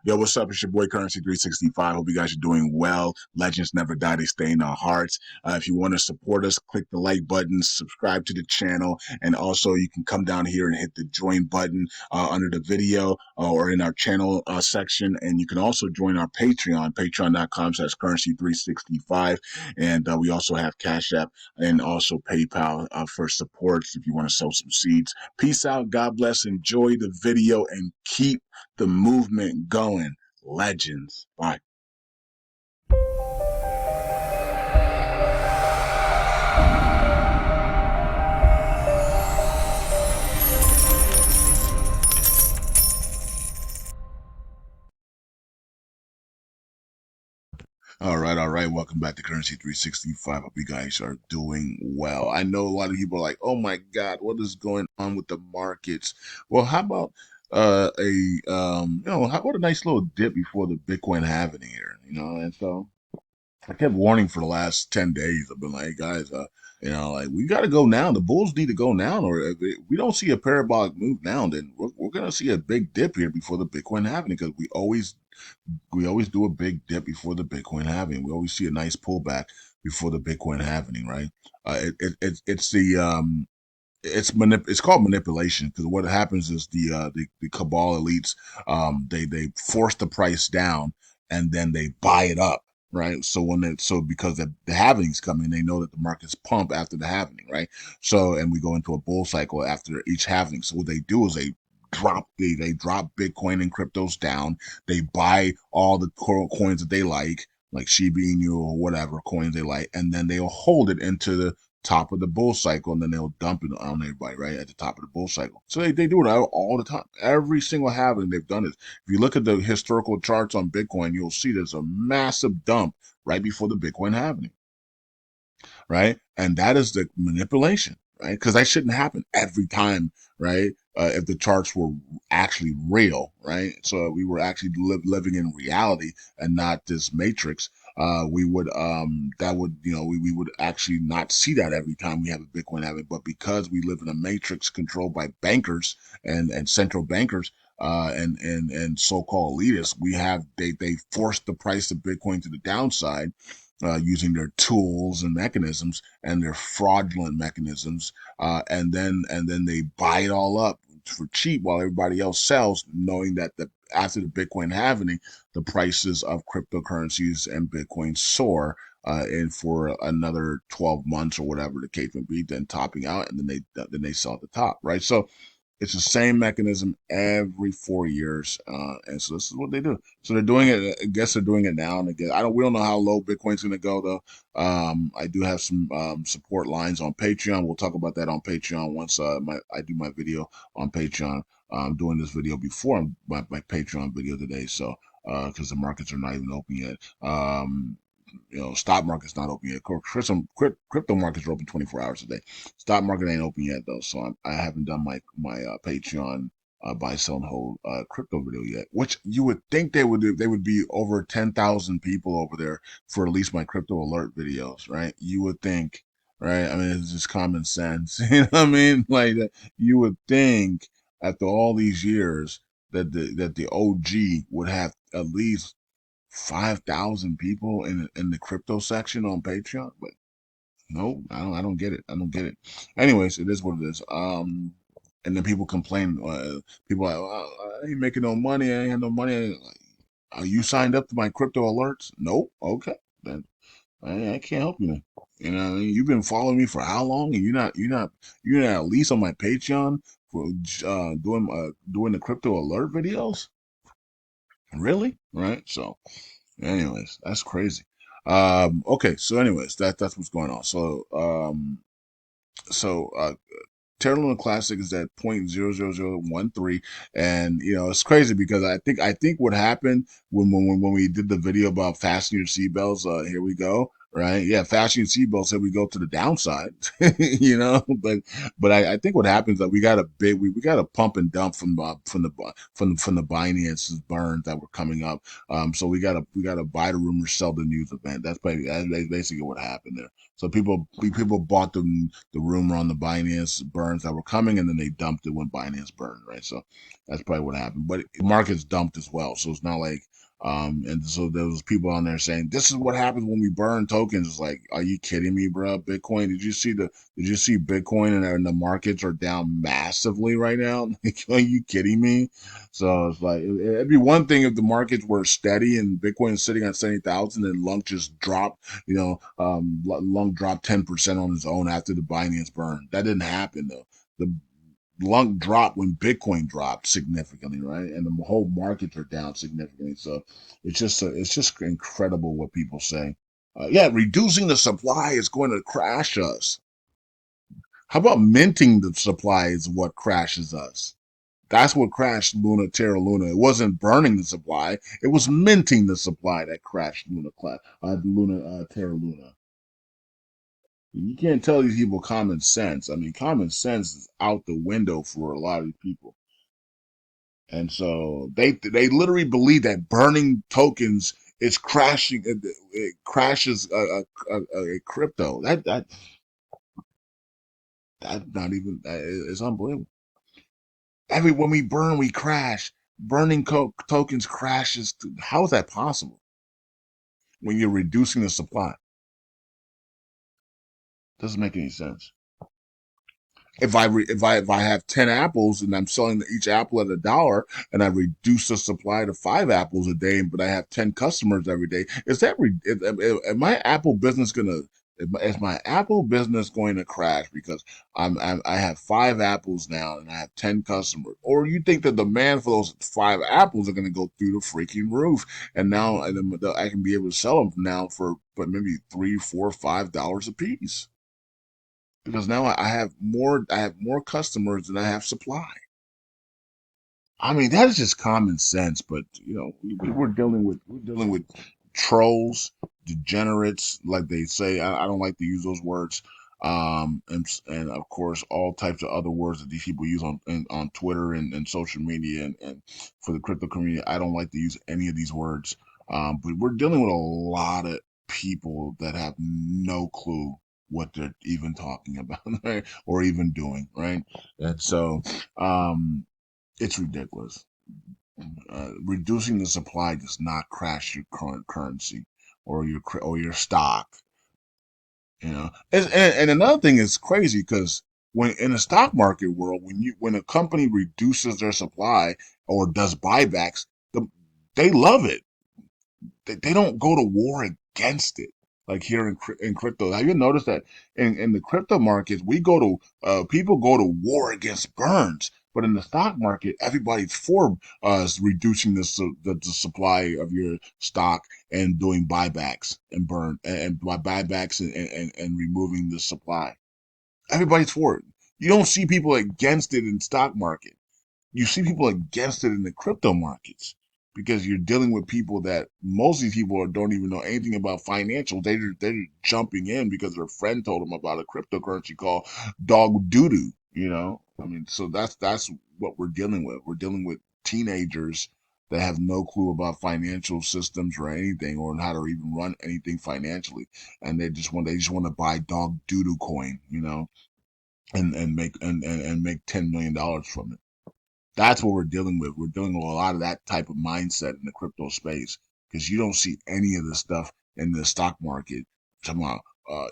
Yo, what's up? It's your boy Currency 365. Hope you guys are doing well. Legends never die, they stay in our hearts. If you want to support us, click the like button, subscribe to the channel, and also you can come down here and hit the join button under the video or in our channel section. And you can also join our Patreon, patreon.com/currency365. And we also have Cash App and also PayPal for supports if you want to sow some seeds. Peace out. God bless. Enjoy the video and keep the movement going. Legends. Bye. All right, all right. Welcome back to Currency 365. Hope you guys are doing well. I know a lot of people are like, "Oh my God, what is going on with the markets?" Well, how about how about a nice little dip before the Bitcoin halving here, And so I kept warning for the last 10 days. I've been like, "Hey guys, like we got to go now. The bulls need to go now, or if we don't see a parabolic move now, then we're going to see a big dip here before the Bitcoin halving because we always do a big dip before the Bitcoin halving. We always see a nice pullback before the Bitcoin halving, right? It's called manipulation because what happens is the cabal elites they force the price down and then they buy it up, right? So because the halving's coming, they know that the markets pump after the halving, right? So and we go into a bull cycle after each halving. So what they do is they drop Bitcoin and cryptos down. They buy all the coins that they like Shiba Inu or whatever coins they like, and then they'll hold it into the top of the bull cycle, and then they'll dump it on everybody right at the top of the bull cycle. So they do it all the time. Every single halving they've done it. If you look at the historical charts on Bitcoin, you'll see there's a massive dump right before the Bitcoin halving, right? And that is the manipulation, right? Because that shouldn't happen every time, right? If the charts were actually real, right? So we were actually living in reality and not this matrix. We would that would we would actually not see that every time we have a Bitcoin halving. But because we live in a matrix controlled by bankers and central bankers, and so-called elitists, they force the price of Bitcoin to the downside using their tools and mechanisms and their fraudulent mechanisms, and then they buy it all up for cheap while everybody else sells, knowing that after the Bitcoin halving, the prices of cryptocurrencies and Bitcoin soar. And for another 12 months or whatever the case may be, then topping out, and then they sell at the top, right? So it's the same mechanism every 4 years, and so this is what they do. So they're doing it. I guess they're doing it now and again. We don't know how low Bitcoin's going to go though. I do have some support lines on Patreon. We'll talk about that on Patreon once I do my video on Patreon. I'm doing this video before my Patreon video today, so because the markets are not even open yet. Stock market's not open yet. Crypto markets are open 24 hours a day. Stock market ain't open yet though, so I haven't done my Patreon buy, sell, and hold crypto video yet. Which you would think they would do. They would be over 10,000 people over there for at least my crypto alert videos, right? You would think, right? I mean, it's just common sense. You know what I mean? Like you would think after all these years that the OG would have at least 5,000 people in the crypto section on Patreon, but no, I don't get it. I don't get it. Anyways, it is what it is. And then people complain. People are like, well, I ain't making no money. I ain't had no money. Like, are you signed up to my crypto alerts? Nope. Okay, then I can't help you. Then. You know, what I mean? You've been following me for how long? And you're not at least on my Patreon for doing the crypto alert videos. Really? Right? So. Anyways, that's crazy. Okay, so anyways, that's what's going on. So Terra Luna Classic is at 0.00013, and it's crazy because I think what happened when we did the video about fasten your seatbelts. Here we go. right? Yeah, Fashion Seatbelt said we go to the downside, but I think what happens is that we got a pump and dump from the Binance burns that were coming up. So we gotta buy the rumor, sell the news event. That's basically what happened there. So people bought the rumor on the Binance burns that were coming, and then they dumped it when Binance burned, right? So that's probably what happened. But the market's dumped as well, so it's not like and so there was people on there saying, "This is what happens when we burn tokens." It's like, are you kidding me, bro? Bitcoin? Did you see Bitcoin and the markets are down massively right now? Are you kidding me? So it's like it'd be one thing if the markets were steady and Bitcoin is sitting at 70,000 and LUNC just dropped. LUNC dropped 10% on its own after the Binance burn. That didn't happen though. The LUNC dropped when Bitcoin dropped significantly, right? And the whole markets are down significantly. So it's just incredible what people say. Yeah, reducing the supply is going to crash us. How about minting the supply is what crashes us? That's what crashed Luna Terra Luna. It wasn't burning the supply; it was minting the supply that crashed Luna Terra Luna. You can't tell these people common sense. I mean, common sense is out the window for a lot of people. And so they literally believe that burning tokens is crashing. It crashes a crypto. That not even that is unbelievable. When we burn, we crash. Burning tokens crashes. How is that possible when you're reducing the supply? Doesn't make any sense. If I have 10 apples and I'm selling each apple at $1 and I reduce the supply to 5 apples a day, but I have 10 customers every day, is my Apple business gonna is my Apple business going to crash because I have 5 apples now and I have 10 customers? Or you think the demand for those 5 apples are going to go through the freaking roof, and now I can be able to sell them now for but maybe $3, $4, $5 a piece? Because now I have more customers than I have supply. I mean, that is just common sense, but we're dealing with trolls, degenerates, like they say. I don't like to use those words. And of course all types of other words that these people use on Twitter and social media and for the crypto community. I don't like to use any of these words. But we're dealing with a lot of people that have no clue what they're even talking about, right? Or even doing, right? And so it's ridiculous. Reducing the supply does not crash your current currency or your stock. And another thing is crazy because when in the stock market world, when a company reduces their supply or does buybacks, they love it. They don't go to war against it like here in crypto. Have you noticed that in the crypto markets we go to people go to war against burns, but in the stock market everybody's for reducing the supply of your stock and doing buybacks and buybacks and removing the supply. Everybody's for it. You don't see people against it in stock market. You see people against it in the crypto markets because you're dealing with people that most of these people don't even know anything about financial. They're jumping in because their friend told them about a cryptocurrency called dog doodoo. I mean, so that's what we're dealing with. We're dealing with teenagers that have no clue about financial systems or anything or how to even run anything financially, and they just want to buy dog doodoo coin, and make $10 million from it. That's what we're dealing with. We're dealing with a lot of that type of mindset in the crypto space because you don't see any of the stuff in the stock market. Talking about, uh,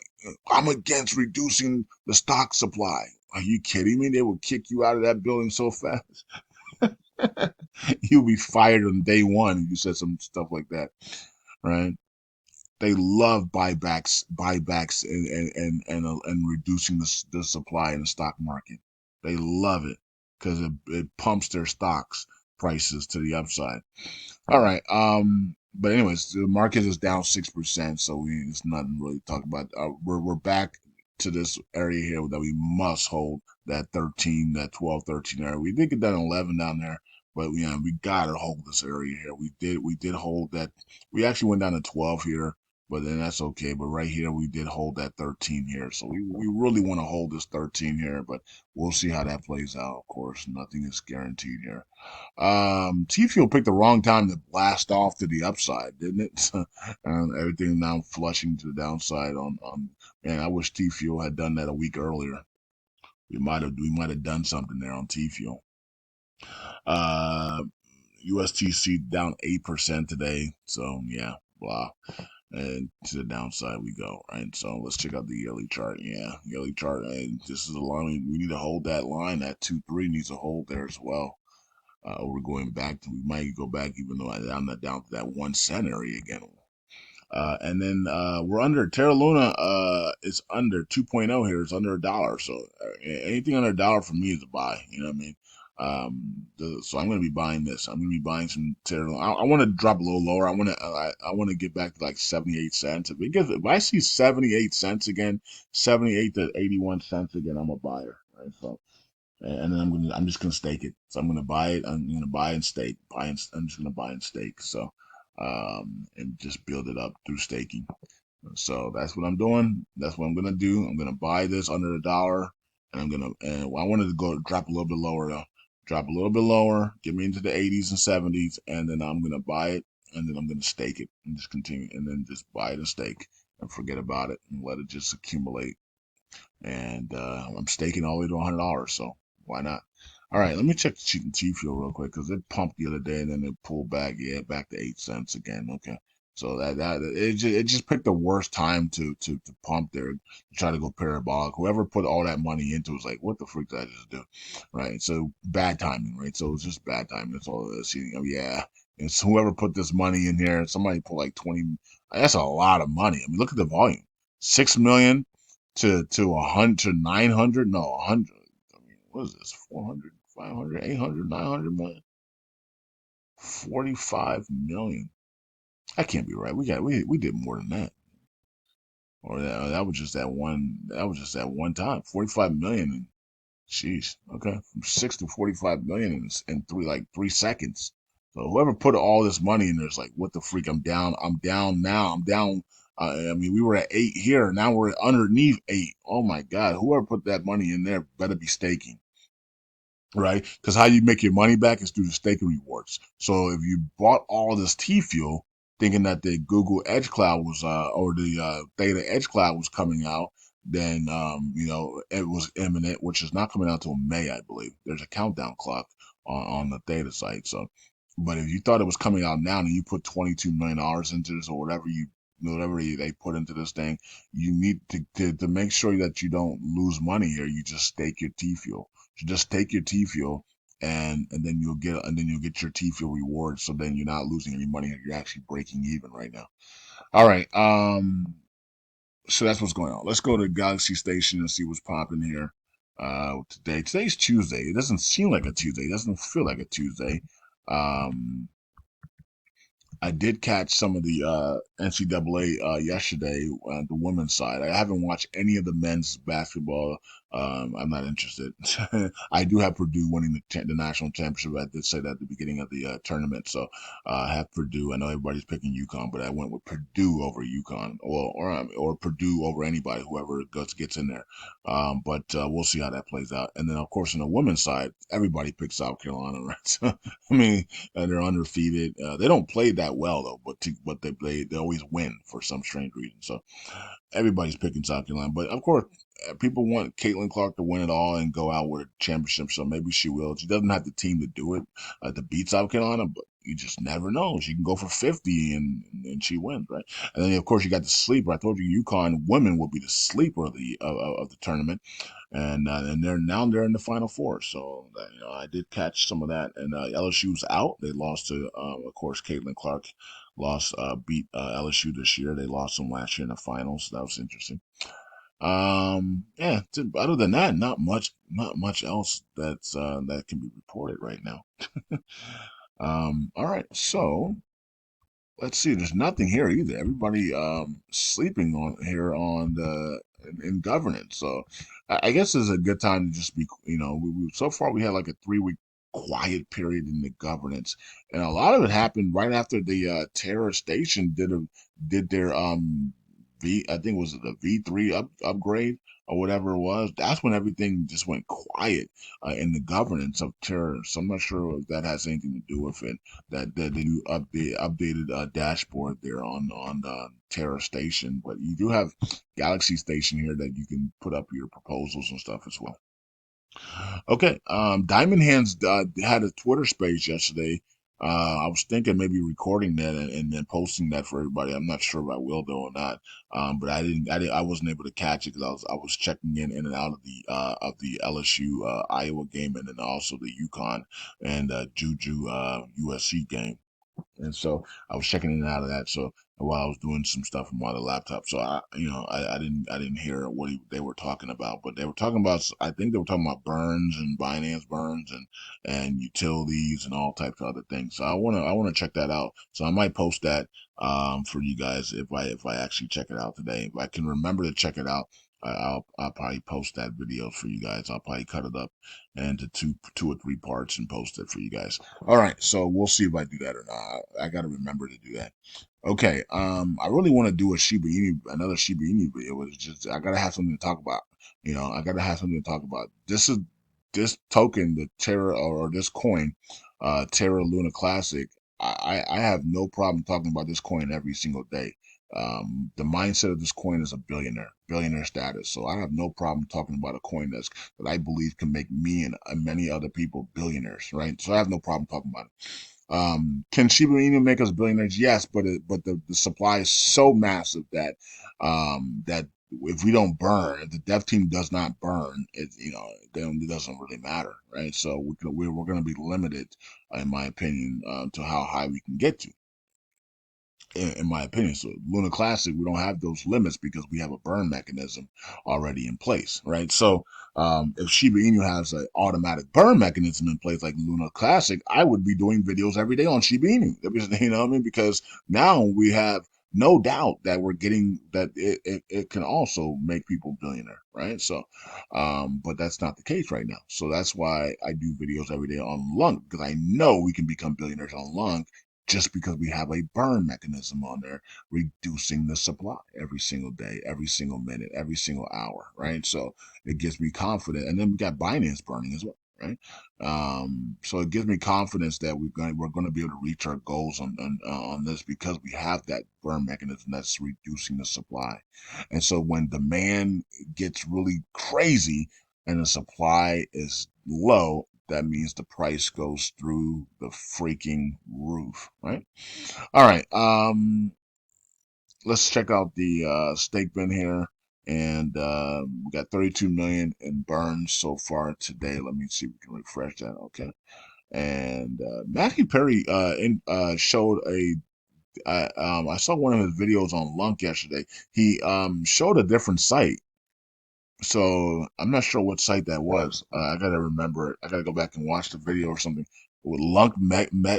I'm against reducing the stock supply. Are you kidding me? They will kick you out of that building so fast. You'll be fired on day one if you said some stuff like that, right? They love buybacks, and reducing the supply in the stock market. They love it because it pumps their stocks prices to the upside. All right. But anyways, the market is down 6%, so it's nothing really to talk about. We're back to this area here that we must hold that 13, that 12, 13 area. We did get that 11 down there, but we gotta hold this area here. We did hold that. We actually went down to 12 here, but then that's okay. But right here, we did hold that 13 here, so we really want to hold this 13 here, but we'll see how that plays out. Of course, nothing is guaranteed here. T Fuel picked the wrong time to blast off to the upside, didn't it? And everything now flushing to the downside on. Man, I wish T Fuel had done that a week earlier. We might have done something there on T Fuel. Uh, USTC down 8% today. So yeah, blah. And to the downside we go, right? So let's check out the yearly chart. Yeah, yearly chart. And this is a line we need to hold that line. That 2-3 needs to hold there as well. We're going back to, we might go back even though I'm not down to that 1 cent area again. And then we're under Terra Luna is under 2.0 here. It's under $1. So anything under $1 for me is a buy. You know what I mean? So I'm going to be buying this. I'm going to be buying some Terra Luna. I want to drop a little lower. I want to get back to like 78 cents. If I see 78 cents again, 78 to 81 cents again, I'm a buyer. Right? So and then I'm just gonna stake it. So I'm gonna buy it. I'm gonna buy and stake. I'm just gonna buy and stake. So, and just build it up through staking. So that's what I'm doing. That's what I'm gonna do. I'm gonna buy this under $1, and and I wanted to go drop a little bit lower though. Drop a little bit lower, get me into the 80s and 70s, and then I'm gonna buy it, and then I'm gonna stake it, and just continue, and then just buy it and stake, and forget about it, and let it just accumulate. And I'm staking all the way to $100, so why not? All right, let me check the T fuel real quick because it pumped the other day and then it pulled back. Yeah, back to 8 cents again. Okay, so it just picked the worst time to pump there to try to go parabolic. Whoever put all that money into it was like, what the freak did I just do? Right. So bad timing. Right. So it's just bad timing. That's all it is. Yeah. And so whoever put this money in here, somebody put like 20. That's a lot of money. I mean, look at the volume. 6 million to 100 to 900. No, 100. I mean, what is this? 400, 500, 800, 900 million, 45 million. That can't be right. We did more than that. Or that was just that one. That was just that one time. 45 million. And, jeez. Okay, from 6 to 45 million in 3 seconds. So whoever put all this money in there's like, what the freak? I'm down. I'm down now. I'm down. I mean, we were at 8 here. Now we're underneath 8. Oh my God. Whoever put that money in there better be staking, right? Because how you make your money back is through the staking rewards. So if you bought all this T fuel thinking that the Google Edge Cloud was or the Theta Edge Cloud was coming out, then it was imminent, which is not coming out till May, I believe. There's a countdown clock on the Theta site. So, but if you thought it was coming out now and you put $22 million into this or whatever they put into this thing, you need to make sure that you don't lose money here. You just stake your T fuel. So just take your T fuel and then you'll get your T fuel rewards. So then you're not losing any money. You're actually breaking even right now. All right. So that's what's going on. Let's go to Galaxy Station and see what's popping here. Today. Today's Tuesday. It doesn't seem like a Tuesday. It doesn't feel like a Tuesday. Um, I did catch some of the NCAA yesterday, the women's side. I haven't watched any of the men's basketball. I'm not interested. I do have Purdue winning the national championship. I did say that at the beginning of the tournament. So I have Purdue. I know everybody's picking UConn, but I went with Purdue over UConn, or Purdue over anybody, whoever gets in there. But we'll see how that plays out. And then, of course, on the women's side, everybody picks South Carolina, right? I mean, they're undefeated. They don't play that well though, but they always win for some strange reason. So everybody's picking South Carolina, but of course, people want Caitlin Clark to win it all and go out with a championship. So maybe she will. She doesn't have the team to do it to beat South Carolina, but you just never know. She can go for 50 and she wins, right? And then of course you got the sleeper. I told you UConn women will be the sleeper of the tournament, and they're in the Final Four. So I did catch some of that. And LSU's out. They lost to of course Caitlin Clark beat LSU this year. They lost them last year in the finals. So that was interesting. Yeah. Other than that, not much else that can be reported right now. All right. So let's see. There's nothing here either. Everybody sleeping on here on the in governance. So I guess it's a good time to just be. So far we had like a 3 week quiet period in the governance, and a lot of it happened right after the Terror Station did their I think it was the V3 upgrade or whatever it was. That's when everything just went quiet in the governance of Terror. So I'm not sure if that has anything to do with it. That the new updated dashboard there on the Terror Station, but you do have Galaxy Station here that you can put up your proposals and stuff as well. Okay, Diamond Hands had a Twitter space yesterday. I was thinking maybe recording that and then posting that for everybody. I'm not sure if I will though or not. But I wasn't able to catch it because I was checking in and out of the LSU Iowa game, and then also the UConn and Juju USC game. And so I was checking in and out of that. So while I was doing some stuff on my other laptop, so I didn't hear what they were talking about, but they were talking about, I think they were talking about burns and Binance burns and utilities and all types of other things. So I wanna check that out. So I might post that for you guys if I actually check it out today. If I can remember to check it out, I'll probably post that video for you guys. I'll probably cut it up into two or three parts and post it for you guys. All right, so we'll see if I do that or not. I got to remember to do that. Okay, I really want to do another Shiba Inu video. It's just I gotta have something to talk about. I gotta have something to talk about. This token, the Terra or this coin, Terra Luna Classic. I have no problem talking about this coin every single day. The mindset of this coin is a billionaire status. So I have no problem talking about a coin that I believe can make me and many other people billionaires, right? So I have no problem talking about it. Can Shiba Inu make us billionaires? Yes, but the supply is so massive that if we don't burn, if the dev team does not burn, then it doesn't really matter, right? So we're going to be limited, in my opinion, to how high we can get to. In my opinion. So Luna Classic, we don't have those limits because we have a burn mechanism already in place, right? So if Shiba Inu has an automatic burn mechanism in place like Luna Classic, I would be doing videos every day on Shiba Inu. You know what I mean? Because now we have no doubt that we're getting that it can also make people billionaire, right? So, but that's not the case right now. So that's why I do videos every day on LUNC, because I know we can become billionaires on LUNC just because we have a burn mechanism on there, reducing the supply every single day, every single minute, every single hour, right? So it gives me confidence. And then we got Binance burning as well, right? So it gives me confidence that we're going to be able to reach our goals on this because we have that burn mechanism that's reducing the supply. And so when demand gets really crazy and the supply is low, that means the price goes through the freaking roof, right? All right. Let's check out the stake bin here. And we got 32 million in burns so far today. Let me see if we can refresh that. Okay. And Matthew Perry showed I saw one of his videos on LUNC yesterday. He showed a different site, so I'm not sure what site that was. I gotta remember it. I gotta go back and watch the video or something. With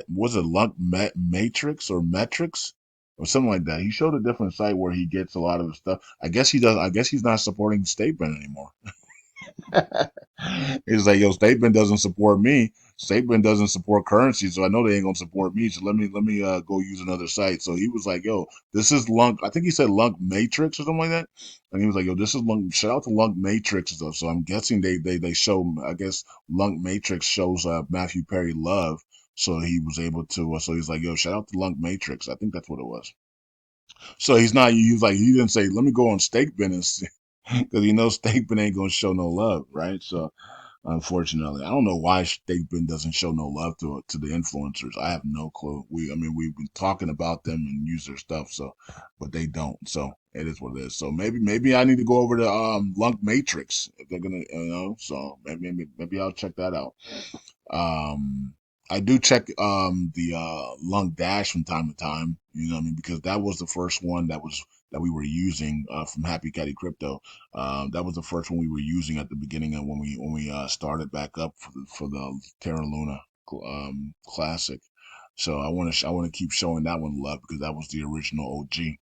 was it Matrix or Metrics or something like that? He showed a different site where he gets a lot of the stuff. I guess he does. I guess he's not supporting Statement anymore. He's like, yo, Statement doesn't support me. Statement doesn't support currency, so I know they ain't gonna support me. So let me go use another site. So he was like, yo, this is LUNC. I think he said LUNC Matrix or something like that. And he was like, yo, this is LUNC. Shout out to LUNC Matrix and stuff. So I'm guessing they show. I guess LUNC Matrix shows Matthew Perry love. So he was able to. So he's like, yo, shout out to LUNC Matrix. I think that's what it was. So he's not. He was like, he didn't say, let me go on Stake Bin because Stake Bin ain't gonna show no love, right? So unfortunately, I don't know why Statement doesn't show no love to the influencers. I have no clue. We've been talking about them and use their stuff, so but they don't. So it is what it is. So maybe I need to go over to LUNC Matrix if they're gonna, So maybe I'll check that out. I do check the Lung Dash from time to time, because that was the first one that we were using from Happy Caddy Crypto. That was the first one we were using at the beginning of when we started back up for the Terra Luna Classic. So I want to keep showing that one love because that was the original OG.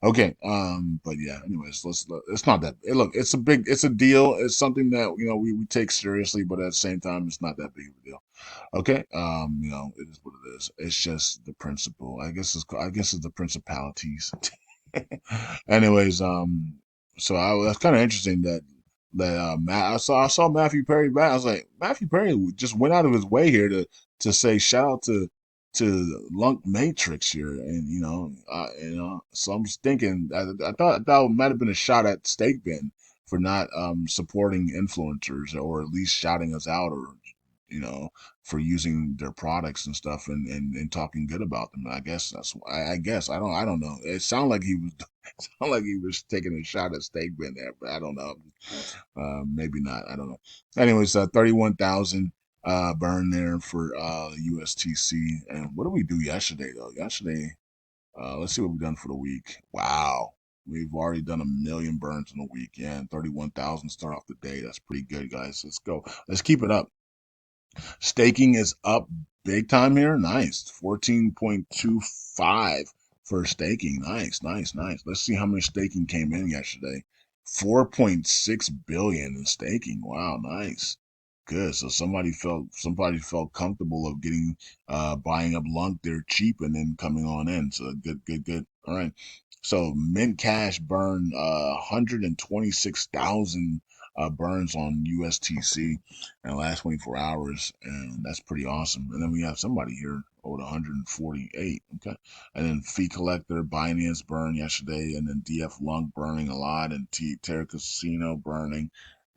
Okay. But yeah, anyways, it's not that, look, it's a deal. It's something that, we take seriously, but at the same time, it's not that big of a deal. Okay. It is what it is. It's just the principle. I guess it's the principalities. Anyways, so that's kind of interesting that I saw Matthew Perry back. I was like, Matthew Perry just went out of his way here to say shout out to Lunk Matrix here, and so I'm just thinking, I thought it might have been a shot at Steak Bin for not supporting influencers, or at least shouting us out, or you know for using their products and stuff, and talking good about them. I guess I guess I don't know. It sounded like he was sounded like he was taking a shot at Steak Bin there, but I don't know. Maybe not. I don't know. Anyways, 31,000 burn there for USTC. And what did we do yesterday though? Yesterday, let's see what we've done for the week. Wow. We've already done 1 million burns in a week. Yeah, and 31,000 start off the day. That's pretty good, guys. Let's go. Let's keep it up. Staking is up big time here. Nice. 14.25 for staking. Nice, nice, nice. Let's see how much staking came in yesterday. 4.6 billion in staking. Wow, nice. Good. So somebody felt comfortable of getting buying up lunk there cheap and then coming on in. So good, good, good. All right. So mint cash burn 126,000 burns on USTC in the last 24 hours, and that's pretty awesome. And then we have somebody here owed 148. Okay, and then fee collector Binance burn yesterday, and then DF Lunk burning a lot, and Terra Casino burning.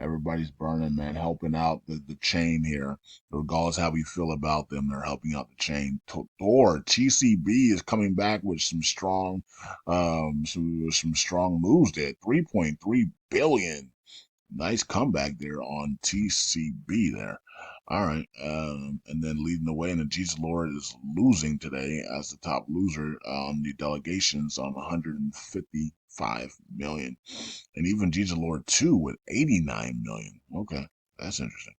Everybody's burning, man, helping out the chain here. Regardless how we feel about them, they're helping out the chain. Thor TCB is coming back with some strong moves there. 3.3 billion. Nice comeback there on TCB there. All right. And then leading the way, and the Jesus Lord is losing today as the top loser on the delegations on 155 million. And even Jesus Lord 2 with 89 million. Okay. That's interesting.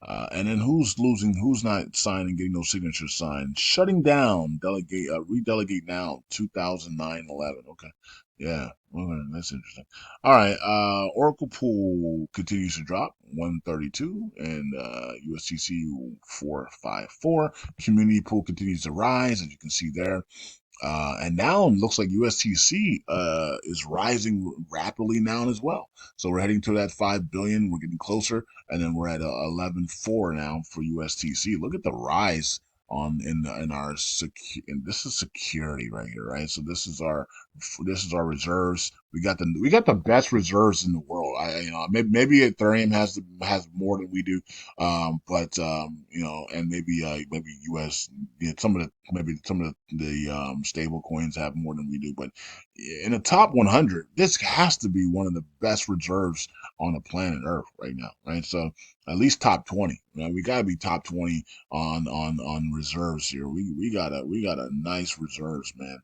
And then who's losing? Who's not signing? Getting those signatures signed? Shutting down. Redelegate now. 2009-11. Okay, yeah. Okay, that's interesting. All right. Oracle pool continues to drop. 132 and USTC 454. Community pool continues to rise, as you can see there. And now it looks like USTC is rising rapidly now as well. So we're heading to that 5 billion. We're getting closer, and then we're at 11.4 now for USTC. Look at the rise on in our and this is security right here, right? So this is our reserves. We got the best reserves in the world. Maybe Ethereum has more than we do, but and maybe US, some of the stable coins have more than we do. But in the top 100, this has to be one of the best reserves on the planet Earth right now, right? So at least top 20. We gotta be top 20 on reserves here. We got a nice reserves, man.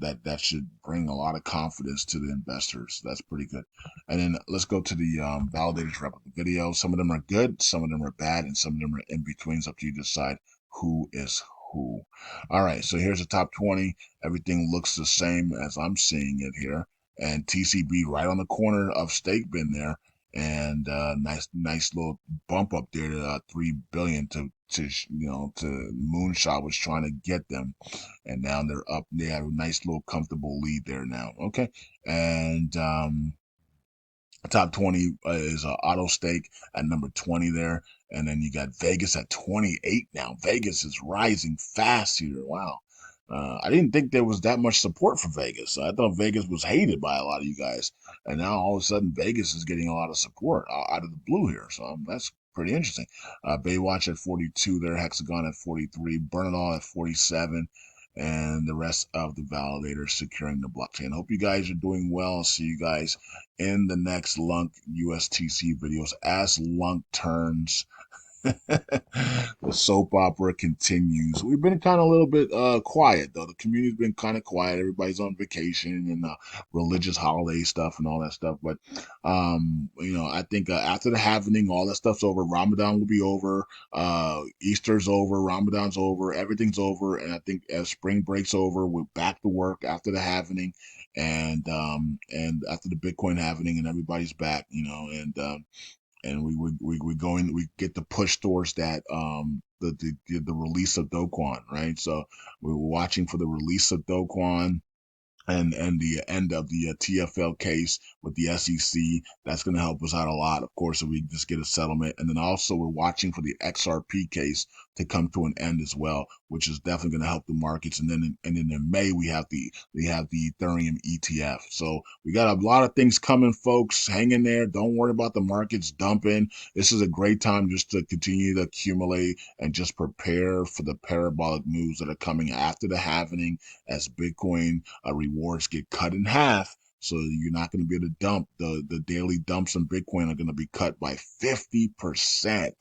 That should bring a lot of confidence to the investors. That's pretty good. And then let's go to the validators wrap up the video. Some of them are good, some of them are bad, and some of them are in between. It's up to you to decide who is who. All right, so here's the top 20. Everything looks the same as I'm seeing it here. And TCB right on the corner of Stake Bin there. And nice little bump up there to 3 billion to Moonshot was trying to get them, and now they're up. They have a nice little comfortable lead there now. Okay, and top 20 is Auto Stake at number 20 there. And then you got Vegas at 28 now. Vegas is rising fast here. Wow. I didn't think there was that much support for Vegas. I thought Vegas was hated by a lot of you guys. And now all of a sudden, Vegas is getting a lot of support out of the blue here. So that's pretty interesting. Baywatch at 42 there. Hexagon at 43. Burn It All at 47. And the rest of the validators securing the blockchain. Hope you guys are doing well. I'll see you guys in the next LUNC USTC videos as LUNC turns The soap opera continues. We've been kind of a little bit quiet though. The community's been kind of quiet. Everybody's on vacation and religious holiday stuff and all that stuff. But I think after the happening, all that stuff's over. Ramadan will be over. Easter's over. Ramadan's over. Everything's over. And I think as spring breaks over, we're back to work after the happening, and after the Bitcoin happening, and everybody's back. And we going, we get to push towards that the release of Doquan, right? So we were watching for the release of Doquan and the end of the TFL case with the SEC. That's going to help us out a lot, of course, if we just get a settlement. And then also we're watching for the XRP case to come to an end as well, which is definitely going to help the markets. And then in May we have the Ethereum ETF. So we got a lot of things coming, folks. Hang in there. Don't worry about the markets dumping. This is a great time just to continue to accumulate and just prepare for the parabolic moves that are coming after the halving as Bitcoin rewards get cut in half. So you're not going to be able to dump. The daily dumps in Bitcoin are going to be cut by 50%.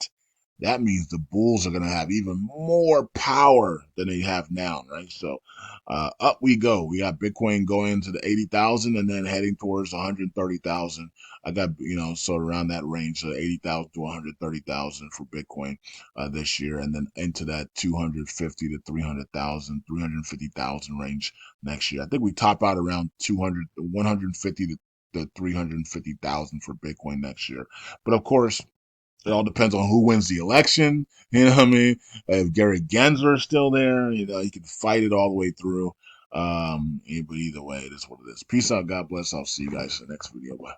That means the bulls are going to have even more power than they have now, right? So up we go. We got Bitcoin going to the 80,000 and then heading towards 130,000. I got, so around that range, so 80,000 to 130,000 for Bitcoin this year, and then into that 250 to 300,000, 350,000 range next year. I think we top out around 200, 150 to 350,000 for Bitcoin next year. But of course, it all depends on who wins the election. You know what I mean? If Gary Gensler is still there, he can fight it all the way through. But either way, it is what it is. Peace out. God bless. I'll see you guys in the next video. Bye.